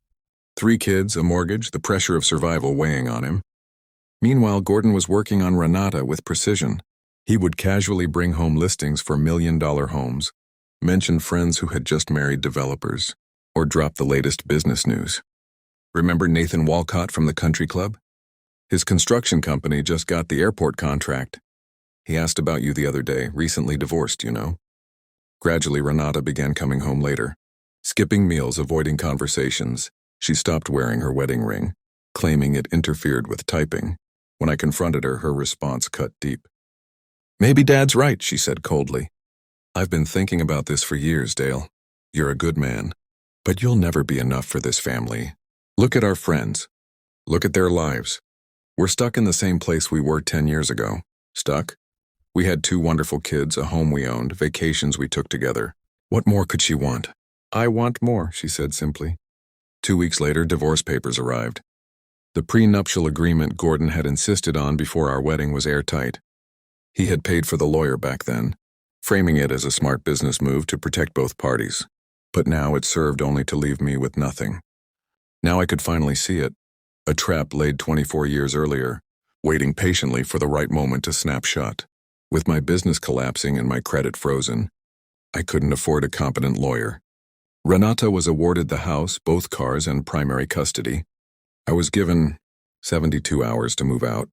3 kids, a mortgage, the pressure of survival weighing on him. Meanwhile, Gordon was working on Renata with precision. He would casually bring home listings for million-dollar homes, mention friends who had just married developers, or drop the latest business news. Remember Nathan Walcott from the country club? His construction company just got the airport contract. He asked about you the other day, recently divorced, you know. Gradually, Renata began coming home later, skipping meals, avoiding conversations. She stopped wearing her wedding ring, claiming it interfered with typing. When I confronted her, her response cut deep. Maybe Dad's right, she said coldly. I've been thinking about this for years, Dale. You're a good man, but you'll never be enough for this family. Look at our friends. Look at their lives. We're stuck in the same place we were 10 years ago. Stuck? We had 2 wonderful kids, a home we owned, vacations we took together. What more could she want? I want more, she said simply. 2 weeks later, divorce papers arrived. The prenuptial agreement Gordon had insisted on before our wedding was airtight. He had paid for the lawyer back then, framing it as a smart business move to protect both parties. But now it served only to leave me with nothing. Now I could finally see it, a trap laid 24 years earlier, waiting patiently for the right moment to snap shut. With my business collapsing and my credit frozen, I couldn't afford a competent lawyer. Renata was awarded the house, both cars, and primary custody. I was given 72 hours to move out,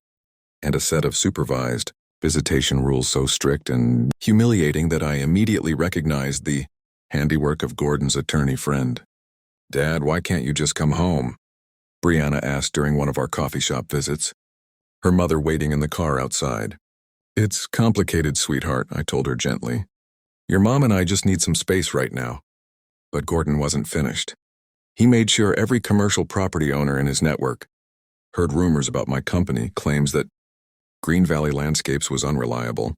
and a set of supervised visitation rules so strict and humiliating that I immediately recognized the handiwork of Gordon's attorney friend. Dad, why can't you just come home? Brianna asked during one of our coffee shop visits, her mother waiting in the car outside. It's complicated, sweetheart, I told her gently. Your mom and I just need some space right now. But Gordon wasn't finished. He made sure every commercial property owner in his network heard rumors about my company, claims that Green Valley Landscapes was unreliable,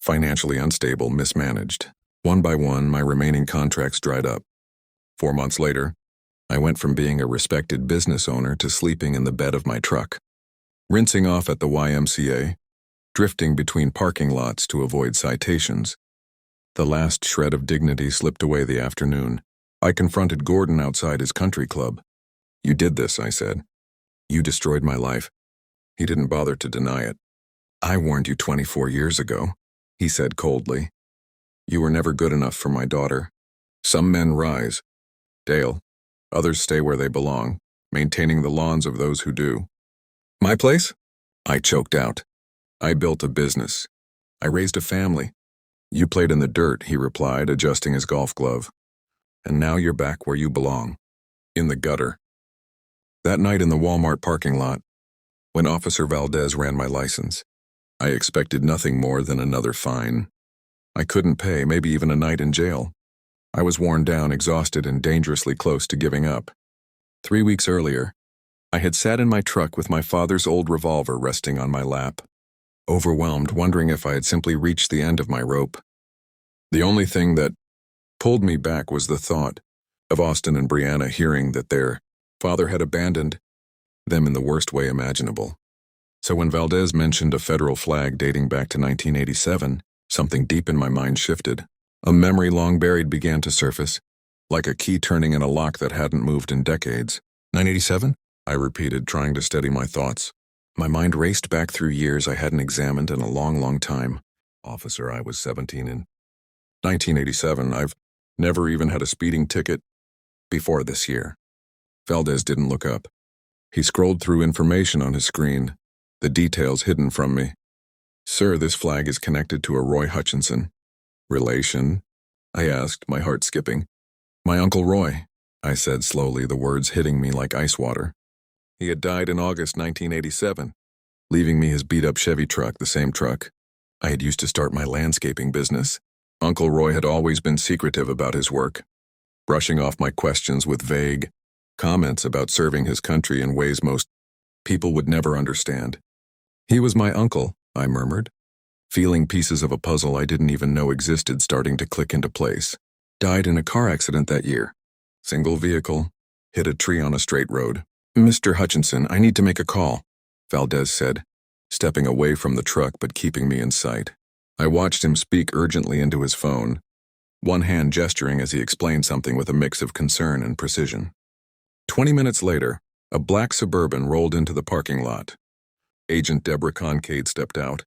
financially unstable, mismanaged. One by one, my remaining contracts dried up. 4 months later, I went from being a respected business owner to sleeping in the bed of my truck, rinsing off at the YMCA, drifting between parking lots to avoid citations. The last shred of dignity slipped away the afternoon. I confronted Gordon outside his country club. You did this, I said. You destroyed my life. He didn't bother to deny it. I warned you 24 years ago, he said coldly. You were never good enough for my daughter. Some men rise. Dale. Others stay where they belong, maintaining the lawns of those who do. My place? I choked out. I built a business. I raised a family. You played in the dirt, he replied, adjusting his golf glove. And now you're back where you belong. In the gutter. That night in the Walmart parking lot, when Officer Valdez ran my license, I expected nothing more than another fine. I couldn't pay, maybe even a night in jail. I was worn down, exhausted, and dangerously close to giving up. 3 weeks earlier, I had sat in my truck with my father's old revolver resting on my lap, overwhelmed, wondering if I had simply reached the end of my rope. The only thing that pulled me back was the thought of Austin and Brianna hearing that their father had abandoned them in the worst way imaginable. So when Valdez mentioned a federal flag dating back to 1987, something deep in my mind shifted. A memory long buried began to surface, like a key turning in a lock that hadn't moved in decades. 987? I repeated, trying to steady my thoughts. My mind raced back through years I hadn't examined in a long, long time. Officer, I was 17 in 1987. I've never even had a speeding ticket before this year. Valdez didn't look up. He scrolled through information on his screen, the details hidden from me. Sir, this flag is connected to a Roy Hutchinson. Relation? I asked, my heart skipping. My Uncle Roy, I said slowly, the words hitting me like ice water. He had died in August 1987, leaving me his beat-up Chevy truck, the same truck I had used to start my landscaping business. Uncle Roy had always been secretive about his work. brushing off my questions with vague comments about serving his country in ways most people would never understand. He was my uncle, I murmured, feeling pieces of a puzzle I didn't even know existed starting to click into place. Died in a car accident that year. Single vehicle, hit a tree on a straight road. Mr. Hutchinson, I need to make a call, Valdez said, stepping away from the truck but keeping me in sight. I watched him speak urgently into his phone, one hand gesturing as he explained something with a mix of concern and precision. 20 minutes later, a black Suburban rolled into the parking lot. Agent Deborah Concade stepped out.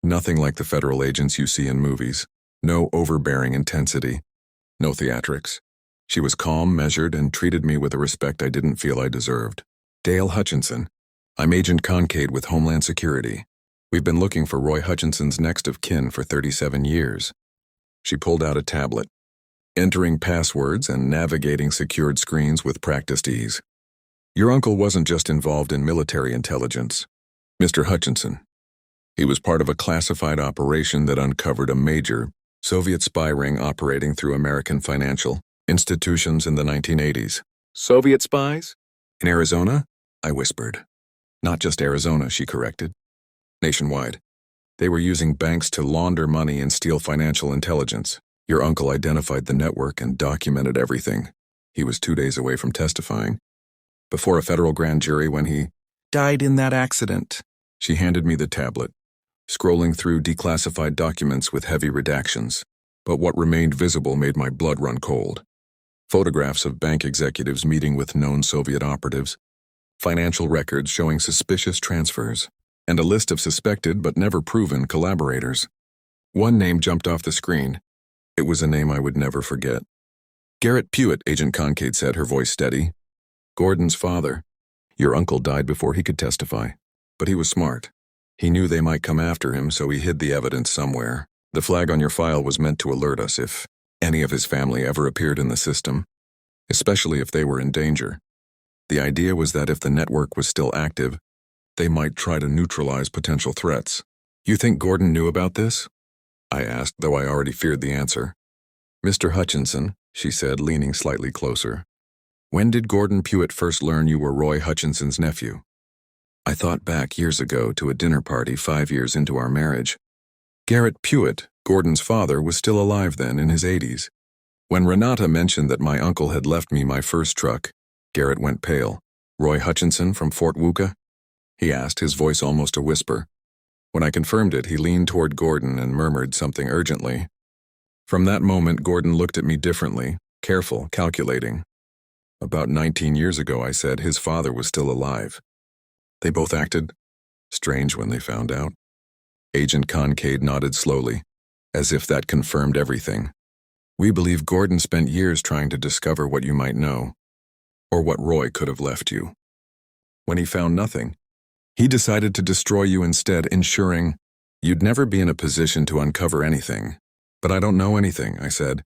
Nothing like the federal agents you see in movies. No overbearing intensity. No theatrics. She was calm, measured, and treated me with a respect I didn't feel I deserved. Dale Hutchinson. I'm Agent Concade with Homeland Security. We've been looking for Roy Hutchinson's next of kin for 37 years. She pulled out a tablet, entering passwords and navigating secured screens with practiced ease. Your uncle wasn't just involved in military intelligence. Mr. Hutchinson. He was part of a classified operation that uncovered a major Soviet spy ring operating through American financial institutions in the 1980s. Soviet spies? In Arizona? I whispered. Not just Arizona, she corrected. Nationwide. They were using banks to launder money and steal financial intelligence. Your uncle identified the network and documented everything. He was 2 days away from testifying before a federal grand jury when he died in that accident. She handed me the tablet, scrolling through declassified documents with heavy redactions. But what remained visible made my blood run cold. Photographs of bank executives meeting with known Soviet operatives, financial records showing suspicious transfers, and a list of suspected but never proven collaborators. One name jumped off the screen. It was a name I would never forget. Garrett Pewitt, Agent Concade said, her voice steady. Gordon's father. Your uncle died before he could testify. But he was smart. He knew they might come after him, so he hid the evidence somewhere. The flag on your file was meant to alert us if any of his family ever appeared in the system, especially if they were in danger. The idea was that if the network was still active, they might try to neutralize potential threats. You think Gordon knew about this? I asked, though I already feared the answer. Mr. Hutchinson, she said, leaning slightly closer. When did Gordon Pewitt first learn you were Roy Hutchinson's nephew? I thought back years ago to a dinner party 5 years into our marriage. Garrett Pewitt, Gordon's father, was still alive then in his 80s. When Renata mentioned that my uncle had left me my first truck, Garrett went pale. Roy Hutchinson from Fort Wooka? He asked, his voice almost a whisper. When I confirmed it, he leaned toward Gordon and murmured something urgently. From that moment, Gordon looked at me differently, careful, calculating. About 19 years ago, I said, his father was still alive. They both acted strange when they found out. Agent Concade nodded slowly, as if that confirmed everything. We believe Gordon spent years trying to discover what you might know, or what Roy could have left you. When he found nothing, he decided to destroy you instead, ensuring you'd never be in a position to uncover anything. But I don't know anything, I said,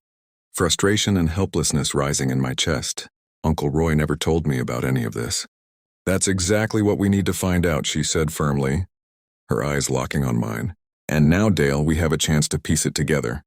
frustration and helplessness rising in my chest. Uncle Roy never told me about any of this. That's exactly what we need to find out, she said firmly, her eyes locking on mine. And now, Dale, we have a chance to piece it together.